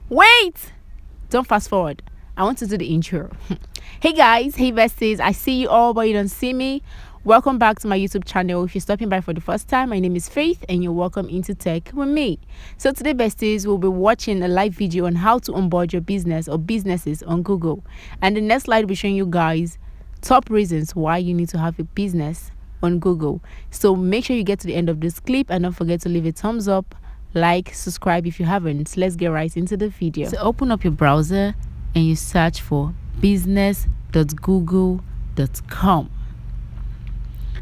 Wait! Don't fast forward. I want to do the intro. Hey guys, hey besties, I see you all, but you don't see me. Welcome back to my YouTube channel. If you're stopping by for the first time, my name is Faith and you're welcome into Tech with me. So today, besties, we'll be watching a live video on how to onboard your business or businesses on Google. And the next slide will be showing you guys top reasons why you need to have a business on Google. So make sure you get to the end of this clip and don't forget to leave a thumbs up, like, subscribe if you haven't. Let's get right into the video. So open up your browser and you search for business.google.com.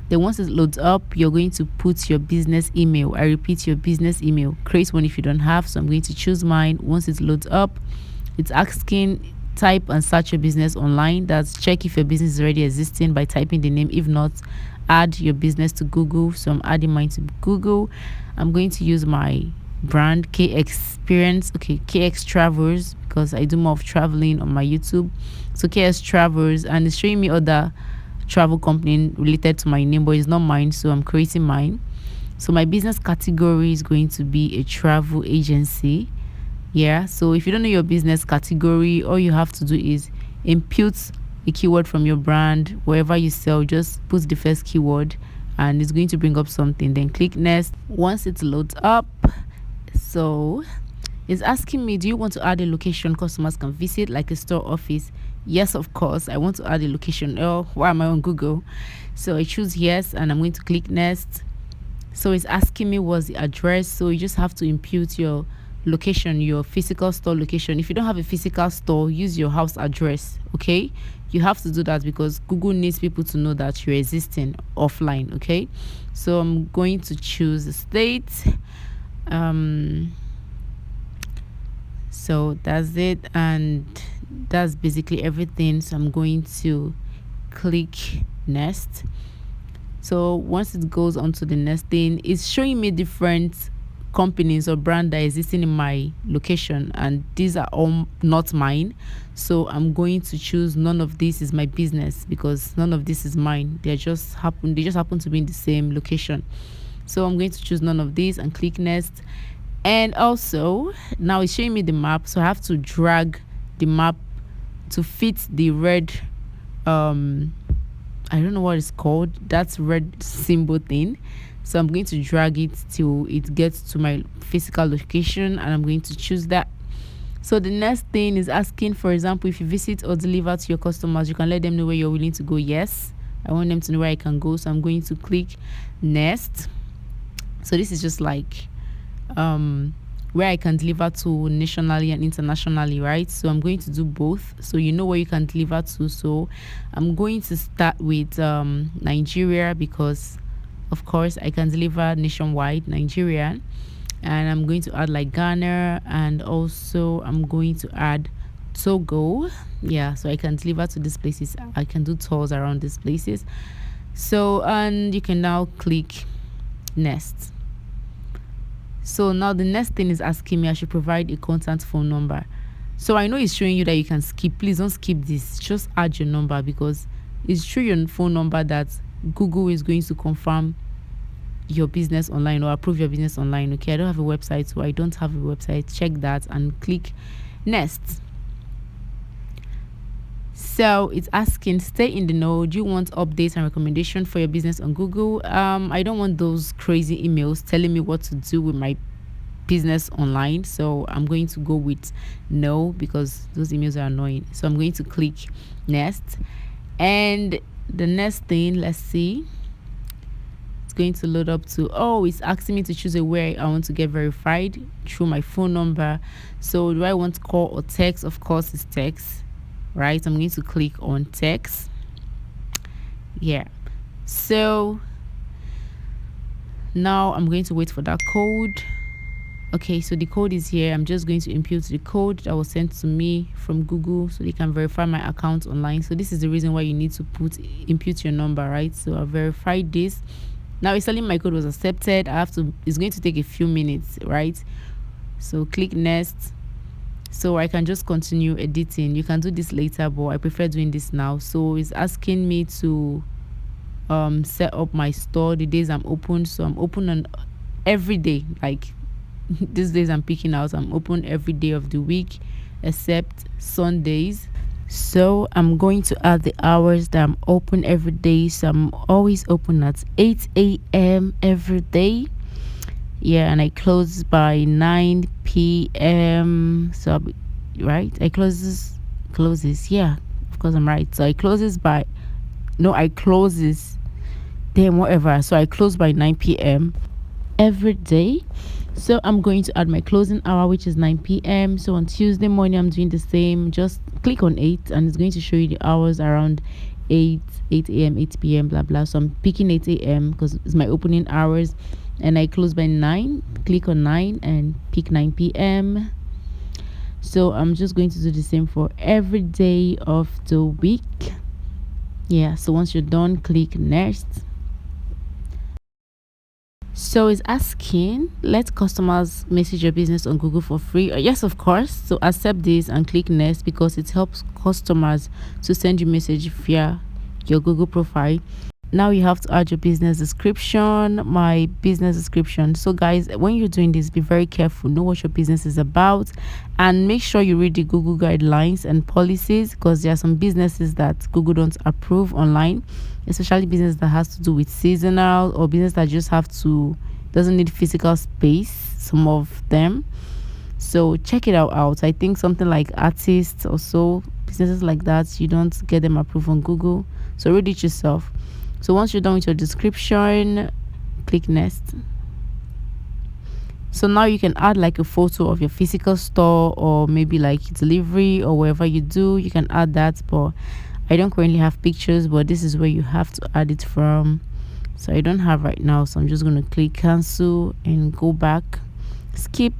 Then once it loads up, you're going to put your business email. I repeat, your business email. Create one if you don't have, so I'm going to choose mine. Once it loads up, it's asking type and search your business online. That's check if your business is already existing by typing the name. If not, add your business to Google. So I'm adding mine to Google. I'm going to use my brand KX Experience, KX Travels, because I do more of traveling on my YouTube. So KX Travels, and it's showing me other travel company related to my name, but it's not mine, so I'm creating mine. So my business category is going to be a travel agency. Yeah, so if you don't know your business category, all you have to do is input a keyword from your brand. Wherever you sell, just put the first keyword and it's going to bring up something. Then click next. Once it loads up, so it's asking me, do you want to add a location customers can visit, like a store, office? Yes, of course, I want to add a location. Oh, why am I on Google? So I choose yes and I'm going to click next. So it's asking me what's the address. So you just have to input your location, your physical store location. If you don't have a physical store, use your house address. Okay, you have to do that because Google needs people to know that you're existing offline. Okay, so I'm going to choose the state. So that's it, and that's basically everything. So I'm going to click next. So once it goes on to the next thing, it's showing me different companies or brand that are existing in my location, and these are all not mine. So I'm going to choose none of this is my business because none of this is mine. They just happen to be in the same location. So I'm going to choose none of these and click next. And also now it's showing me the map, so I have to drag the map to fit the red I don't know what it's called, that's red symbol thing. So I'm going to drag it till it gets to my physical location and I'm going to choose that. So the next thing is asking, for example, if you visit or deliver to your customers, you can let them know where you're willing to go. Yes, I want them to know where I can go, so I'm going to click next. So this is just like where I can deliver to nationally and internationally, right? So I'm going to do both, so you know where you can deliver to. So I'm going to start with Nigeria because of course I can deliver nationwide, Nigeria. And I'm going to add like Ghana, and also I'm going to add Togo. Yeah, so I can deliver to these places. I can do tours around these places. So, and you can now click next. So now the next thing is asking me I should provide a contact phone number. So I know it's showing you that you can skip. Please don't skip this, just add your number because it's through your phone number that Google is going to confirm your business online or approve your business online. Okay, I don't have a website, so I don't have a website. Check that and click next. So it's asking, stay in the know. Do you want updates and recommendation for your business on Google? I don't want those crazy emails telling me what to do with my business online. So I'm going to go with no because those emails are annoying. So I'm going to click next. And the next thing, let's see. It's going to load up to, oh, it's asking me to choose a way I want to get verified through my phone number. So do I want call or text? Of course it's text. Right, I'm going to click on text. Yeah, so now I'm going to wait for that code. Okay, so the code is here. I'm just going to input the code that was sent to me from Google so they can verify my account online. So this is the reason why you need to input your number, right? So I verified this. Now it's telling my code was accepted. It's going to take a few minutes, right? So click next. So I can just continue editing. You can do this later, but I prefer doing this now. So it's asking me to set up my store, the days I'm open. So I'm open on every day, like these days I'm picking out. I'm open every day of the week except Sundays. So I'm going to add the hours that I'm open every day. So I'm always open at 8 a.m. every day. Yeah, and I close by 9 p.m. So right, I closes. Yeah, of course I'm right. So I closes by no, I closes. Damn, whatever. So I close by 9 p.m. every day. So I'm going to add my closing hour, which is 9 p.m. So on Tuesday morning I'm doing the same. Just click on 8 and it's going to show you the hours around 8 a.m, 8 p.m, blah blah. So I'm picking 8 a.m because it's my opening hours, and I close by 9. Click on 9 and pick 9 p.m. So I'm just going to do the same for every day of the week. Yeah, so once you're done, click next. So it's asking, let customers message your business on Google for free. Yes, of course. So accept this and click next because it helps customers to send you message via your Google profile. Now you have to add your business description, my business description. So guys, when you're doing this, be very careful, know what your business is about, and make sure you read the Google guidelines and policies, because there are some businesses that Google don't approve online, especially business that has to do with seasonal, or business that just doesn't need physical space, some of them. So check it out. I think something like artists or so, businesses like that, you don't get them approved on Google. So read it yourself. So once you're done with your description, click next. So now you can add like a photo of your physical store, or maybe like delivery or wherever you do, you can add that. But I don't currently have pictures, but this is where you have to add it from. So I don't have right now, so I'm just going to click cancel and go back, skip.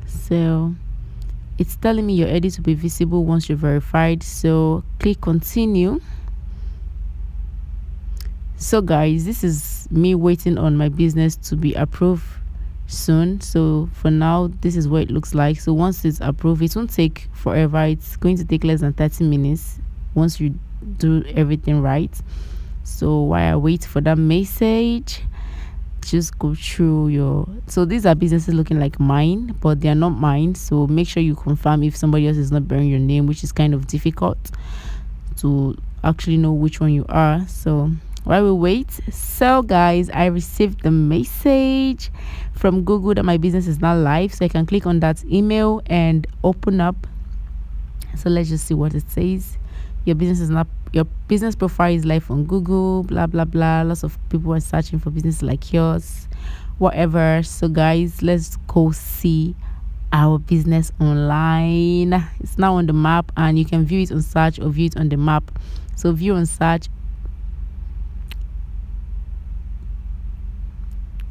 So it's telling me your edit will be visible once you're verified, so click continue. So guys, this is me waiting on my business to be approved soon. So for now, this is what it looks like. So once it's approved, it won't take forever. It's going to take less than 30 minutes once you do everything right. So while I wait for that message, just go through your, so these are businesses looking like mine, but they are not mine. So make sure you confirm if somebody else is not bearing your name, which is kind of difficult to actually know which one you are. So while we wait, so guys, I received the message from Google that my business is now live. So I can click on that email and open up. So let's just see what it says. Your business profile is live on Google, blah blah blah. Lots of people are searching for business like yours, whatever. So guys, let's go see our business online. It's now on the map, and you can view it on search or view it on the map. So view on search.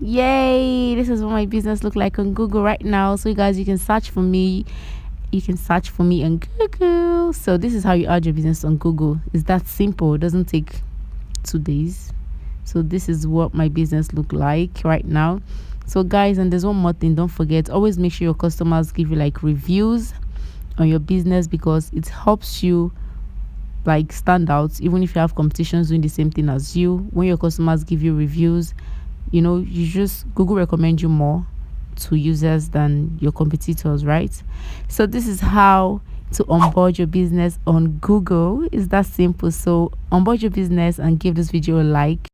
Yay, this is what my business look like on Google right now. So you guys, you can search for me on Google. So this is how you add your business on Google. It's that simple. It doesn't take 2 days. So this is what my business look like right now. So guys, and there's one more thing, don't forget, always make sure your customers give you like reviews on your business, because it helps you like stand out. Even if you have competitions doing the same thing as you, when your customers give you reviews, you just Google recommend you more to users than your competitors, right? So this is how to onboard your business on Google. It's that simple. So onboard your business and give this video a like.